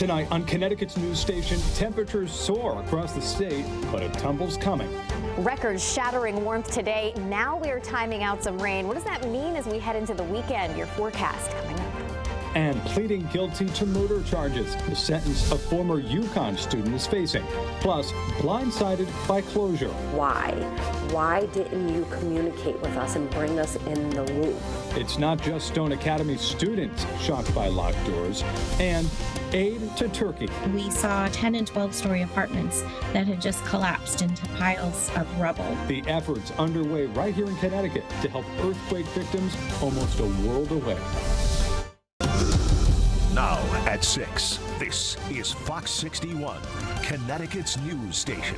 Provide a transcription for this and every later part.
Tonight on Connecticut's news station, temperatures soar across the state, but a tumble's coming. Record-shattering warmth today. Now we are timing out some rain. What does that mean as we head into the weekend? Your forecast coming up. And pleading guilty to murder charges, the sentence a former UConn student is facing. Plus, blindsided by closure. Why? Why didn't you communicate with us and bring us in the loop? It's not just Stone Academy students shocked by locked doors. And aid to Turkey. We saw 10 and 12-story apartments that had just collapsed into piles of rubble. The efforts underway right here in Connecticut to help earthquake victims almost a world away. Now at 6, this is Fox 61, Connecticut's news station.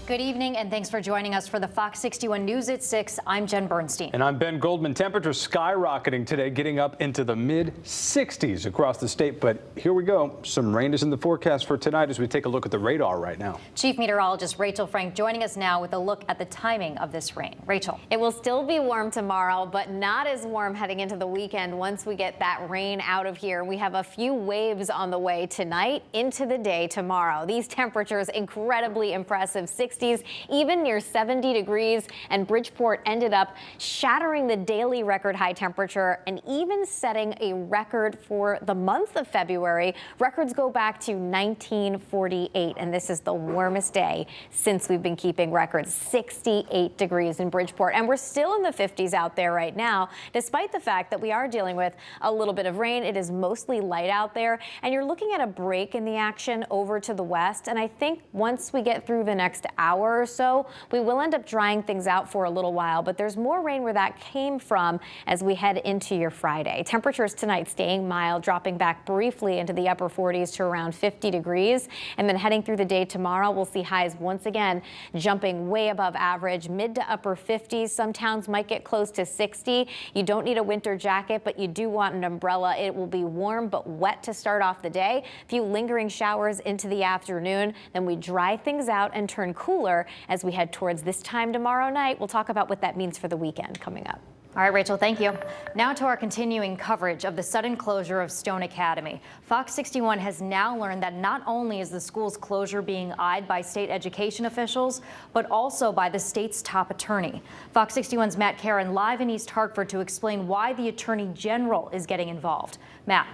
Good evening, and thanks for joining us for the Fox 61 News at 6. I'm Jen Bernstein. And I'm Ben Goldman. Temperatures skyrocketing today, getting up into the mid-60s across the state. But here we go. Some rain is in the forecast for tonight as we take a look at the radar right now. Chief Meteorologist Rachel Frank joining us now with a look at the timing of this rain. Rachel. It will still be warm tomorrow, but not as warm heading into the weekend once we get that rain out of here. We have a few waves on the way tonight into the day tomorrow. These temperatures incredibly impressive. 60s, even near 70 degrees, and Bridgeport ended up shattering the daily record high temperature and even setting a record for the month of February. Records go back to 1948, and this is the warmest day since we've been keeping records. 68 degrees in Bridgeport, and we're still in the 50s out there right now, despite the fact that we are dealing with a little bit of rain. It is mostly light out there, and you're looking at a break in the action over to the west, and I think once we get through the next hour or so, we will end up drying things out for a little while, but there's more rain where that came from as we head into your Friday. Temperatures tonight staying mild, dropping back briefly into the upper 40s to around 50 degrees, and then heading through the day tomorrow, we'll see highs once again jumping way above average, mid to upper 50s. Some towns might get close to 60. You don't need a winter jacket, but you do want an umbrella. It will be warm but wet to start off the day. A few lingering showers into the afternoon, then we dry things out and turn cooler as we head towards this time tomorrow night. We'll talk about what that means for the weekend coming up. All right, Rachel, thank you. Now to our continuing coverage of the sudden closure of Stone Academy. Fox 61 has now learned that not only is the school's closure being eyed by state education officials, but also by the state's top attorney. Fox 61's Matt Karen live in East Hartford to explain why the Attorney General is getting involved. Matt.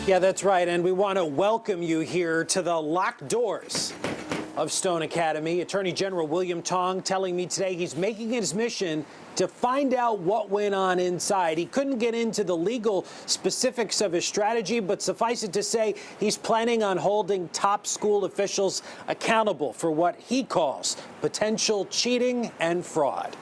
Yeah, that's right. And we want to welcome you here to the locked doors of Stone Academy. Attorney General William Tong telling me today he's making his mission to find out what went on inside. He couldn't get into the legal specifics of his strategy, but suffice it to say he's planning on holding top school officials accountable for what he calls potential cheating and fraud.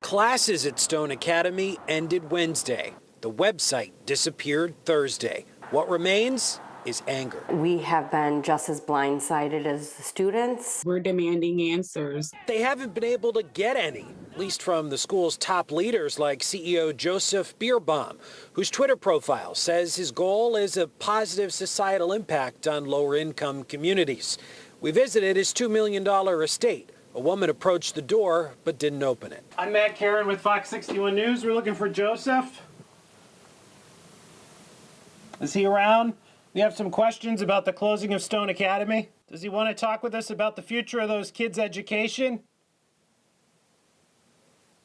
Classes at Stone Academy ended Wednesday. The website disappeared Thursday. What remains is anger. We have been just as blindsided as the students. We're demanding answers. They haven't been able to get any, at least from the school's top leaders like CEO Joseph Bierbaum, whose Twitter profile says his goal is a positive societal impact on lower income communities. We visited his $2 million estate. A woman approached the door but didn't open it. I'm Matt Karen with Fox 61 News. We're looking for Joseph. Is he around? We have some questions about the closing of Stone Academy. Does he want to talk with us about the future of those kids' education?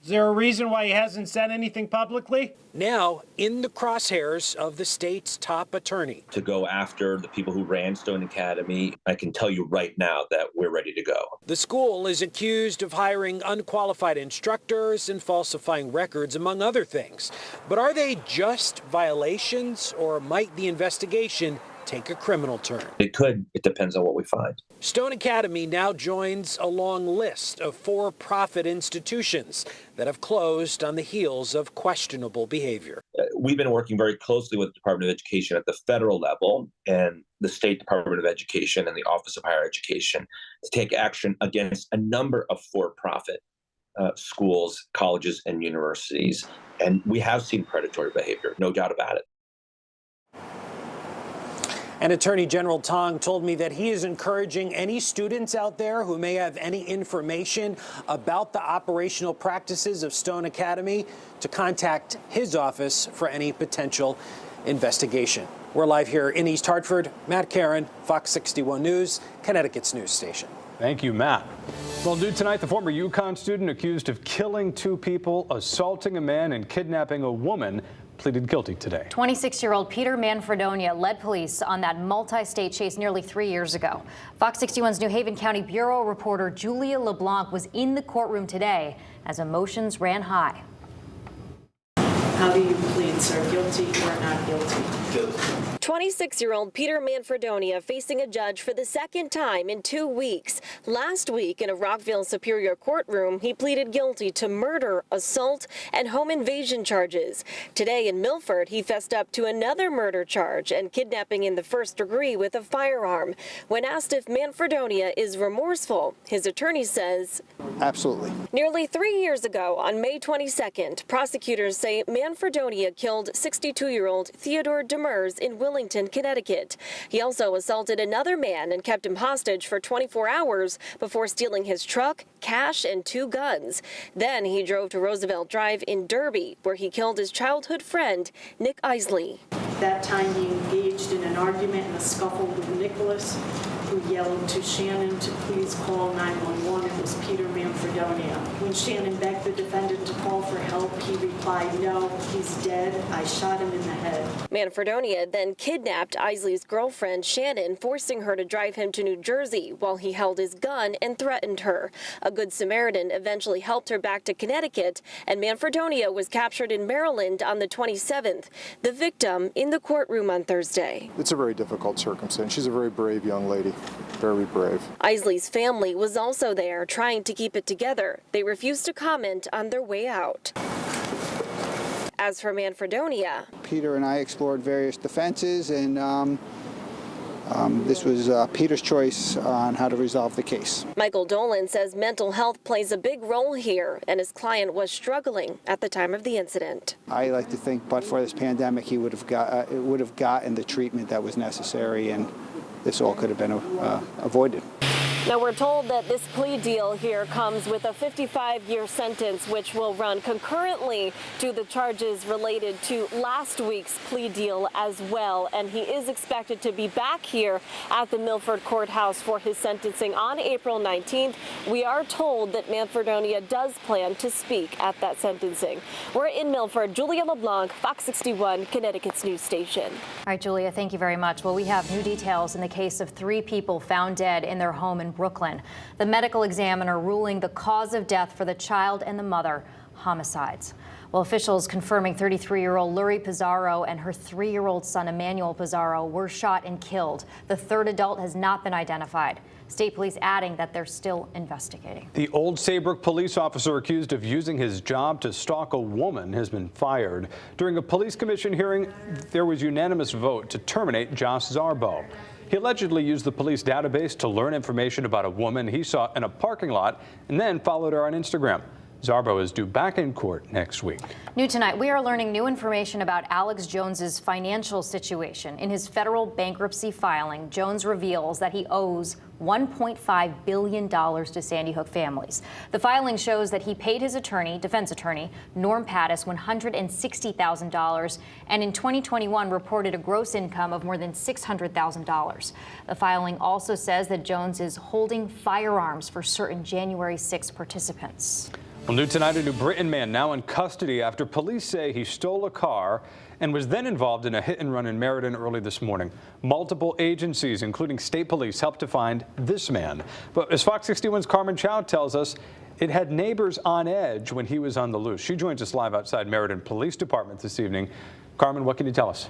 Is there a reason why he hasn't said anything publicly? Now in the crosshairs of the state's top attorney. To go after the people who ran Stone Academy, I can tell you right now that we're ready to go. The school is accused of hiring unqualified instructors and falsifying records, among other things. But are they just violations, or might the investigation take a criminal turn? It could. It depends on what we find. Stone Academy now joins a long list of for-profit institutions that have closed on the heels of questionable behavior. We've been working very closely with the Department of Education at the federal level and the State Department of Education and the Office of Higher Education to take action against a number of for-profit schools, colleges, and universities. And we have seen predatory behavior, no doubt about it. And Attorney General Tong told me that he is encouraging any students out there who may have any information about the operational practices of Stone Academy to contact his office for any potential investigation. We're live here in East Hartford. Matt Caron, Fox 61 News, Connecticut's news station. Thank you, Matt. Well, new tonight, the former UConn student accused of killing 2 people, assaulting a man, and kidnapping a woman pleaded guilty today. 26-year-old Peter Manfredonia led police on that multi-state chase nearly 3 years ago. Fox 61's New Haven County Bureau reporter Julia LeBlanc was in the courtroom today as emotions ran high. How do you plead, sir? Guilty or not guilty? Guilty. 26-year-old Peter Manfredonia facing a judge for the second time in 2 weeks. Last week in a Rockville Superior courtroom, he pleaded guilty to murder, assault, and home invasion charges. Today in Milford, he fessed up to another murder charge and kidnapping in the first degree with a firearm. When asked if Manfredonia is remorseful, his attorney says, absolutely. Nearly 3 years ago, on May 22nd, prosecutors say Manfredonia killed 62-year-old Theodore Demers in Wellington, Connecticut. He also assaulted another man and kept him hostage for 24 hours before stealing his truck, cash, and 2 guns. Then he drove to Roosevelt Drive in Derby, where he killed his childhood friend, Nick Isley. That time he engaged in an argument and a scuffle with Nicholas, who yelled to Shannon to please call 911. It was Peter Manfredonia. When Shannon begged the defendant to call for help, he replied, no, he's dead. I shot him in the head. Manfredonia then kidnapped Isley's girlfriend, Shannon, forcing her to drive him to New Jersey while he held his gun and threatened her. A Good Samaritan eventually helped her back to Connecticut, and Manfredonia was captured in Maryland on the 27th. The victim in the courtroom on Thursday. It's a very difficult circumstance. She's a very brave young lady. Very brave. Isley's family was also there trying to keep it together. They refused to comment on their way out. As for Manfredonia, Peter and I explored various defenses, and this was Peter's choice on how to resolve the case. Michael Dolan says mental health plays a big role here, and his client was struggling at the time of the incident. I like to think, but for this pandemic, he would have gotten the treatment that was necessary, and this all could have been avoided. Now, we're told that this plea deal here comes with a 55-year sentence, which will run concurrently to the charges related to last week's plea deal as well. And he is expected to be back here at the Milford Courthouse for his sentencing on April 19th. We are told that Manfredonia does plan to speak at that sentencing. We're in Milford. Julia LeBlanc, Fox 61, Connecticut's news station. All right, Julia, thank you very much. Well, we have new details in the case of 3 people found dead in their home in Brooklyn. The medical examiner ruling the cause of death for the child and the mother homicides. Well, officials confirming 33-year-old Luri Pizarro and her 3-year-old son Emmanuel Pizarro were shot and killed. The third adult has not been identified. State police adding that they're still investigating. The Old Saybrook police officer accused of using his job to stalk a woman has been fired. During a police commission hearing, there was unanimous vote to terminate Josh Zarbo. He allegedly used the police database to learn information about a woman he saw in a parking lot and then followed her on Instagram. Zarbo is due back in court next week. New tonight, we are learning new information about Alex Jones's financial situation. In his federal bankruptcy filing, Jones reveals that he owes $1.5 billion to Sandy Hook families. The filing shows that he paid his attorney, defense attorney, Norm Pattis, $160,000, and in 2021 reported a gross income of more than $600,000. The filing also says that Jones is holding firearms for certain January 6 participants. Well, new tonight, a New Britain man now in custody after police say he stole a car and was then involved in a hit and run in Meriden early this morning. Multiple agencies, including state police, helped to find this man. But as Fox 61's Carmen Chow tells us, it had neighbors on edge when he was on the loose. She joins us live outside Meriden Police Department this evening. Carmen, what can you tell us?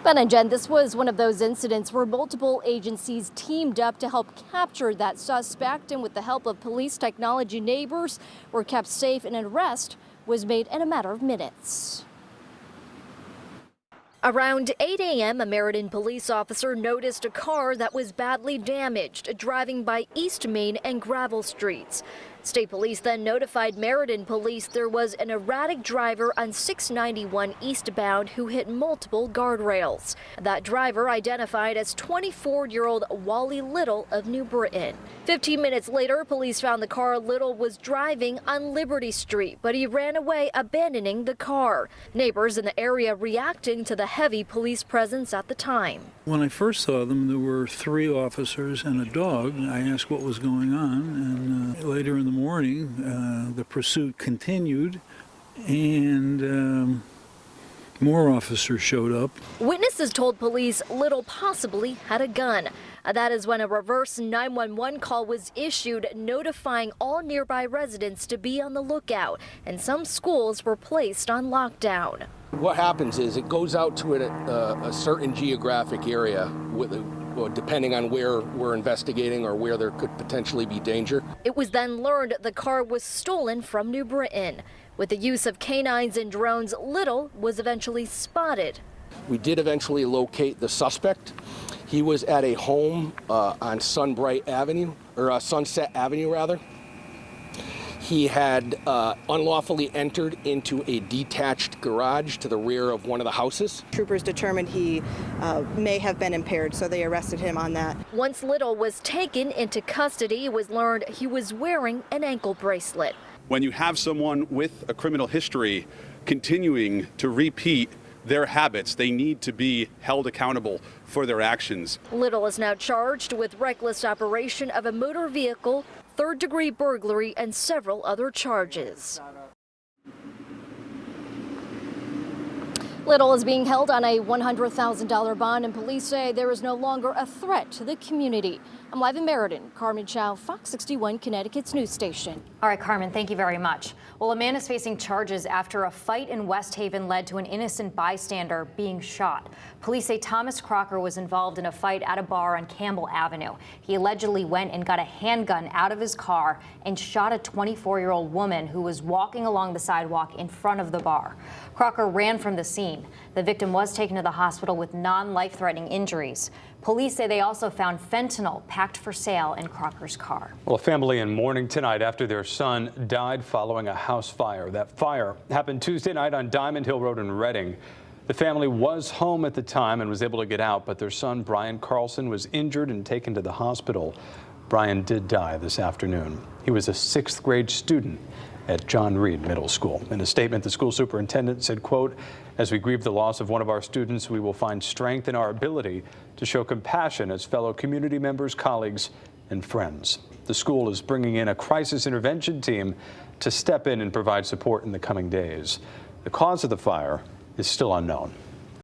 Ben and Jen, this was one of those incidents where multiple agencies teamed up to help capture that suspect, and with the help of police technology, neighbors were kept safe and an arrest was made in a matter of minutes. Around 8 a.m., a Meriden police officer noticed a car that was badly damaged driving by East Main and Gravel Streets. State police then notified Meriden police there was an erratic driver on 691 eastbound who hit multiple guardrails. That driver identified as 24-year-old Wally Little of New Britain. 15 minutes later, police found the car Little was driving on Liberty Street, but he ran away, abandoning the car. Neighbors in the area reacting to the heavy police presence at the time. When I first saw them, there were 3 officers and a dog. I asked what was going on, and later in the morning, the pursuit continued, and more officers showed up. Witnesses told police Little possibly had a gun. That is when a reverse 911 call was issued notifying all nearby residents to be on the lookout, and some schools were placed on lockdown. What happens is it goes out to a certain geographic area depending on where we're investigating or where there could potentially be danger. It was then learned the car was stolen from New Britain. With the use of canines and drones, Little was eventually spotted. We did eventually locate the suspect. He was at a home on Sunset Avenue. He had unlawfully entered into a detached garage to the rear of one of the houses. Troopers determined he may have been impaired, so they arrested him on that. Once Little was taken into custody, it was learned he was wearing an ankle bracelet. When you have someone with a criminal history continuing to repeat their habits, they need to be held accountable for their actions. Little is now charged with reckless operation of a motor vehicle, third-degree burglary, and several other charges. Little is being held on a $100,000 bond, and police say there is no longer a threat to the community. I'm live in Meriden. Carmen Chow, Fox 61, Connecticut's news station. All right, Carmen, thank you very much. Well, a man is facing charges after a fight in West Haven led to an innocent bystander being shot. Police say Thomas Crocker was involved in a fight at a bar on Campbell Avenue. He allegedly went and got a handgun out of his car and shot a 24-year-old woman who was walking along the sidewalk in front of the bar. Crocker ran from the scene. The victim was taken to the hospital with non-life-threatening injuries. Police say they also found fentanyl packed for sale in Crocker's car. Well, a family in mourning tonight after their son died following a house fire. That fire happened Tuesday night on Diamond Hill Road in Reading. The family was home at the time and was able to get out, but their son, Brian Carlson, was injured and taken to the hospital. Brian did die this afternoon. He was a 6th grade student at John Reed Middle School. In a statement, the school superintendent said, quote, "As we grieve the loss of one of our students, we will find strength in our ability to show compassion as fellow community members, colleagues, and friends." The school is bringing in a crisis intervention team to step in and provide support in the coming days. The cause of the fire is still unknown.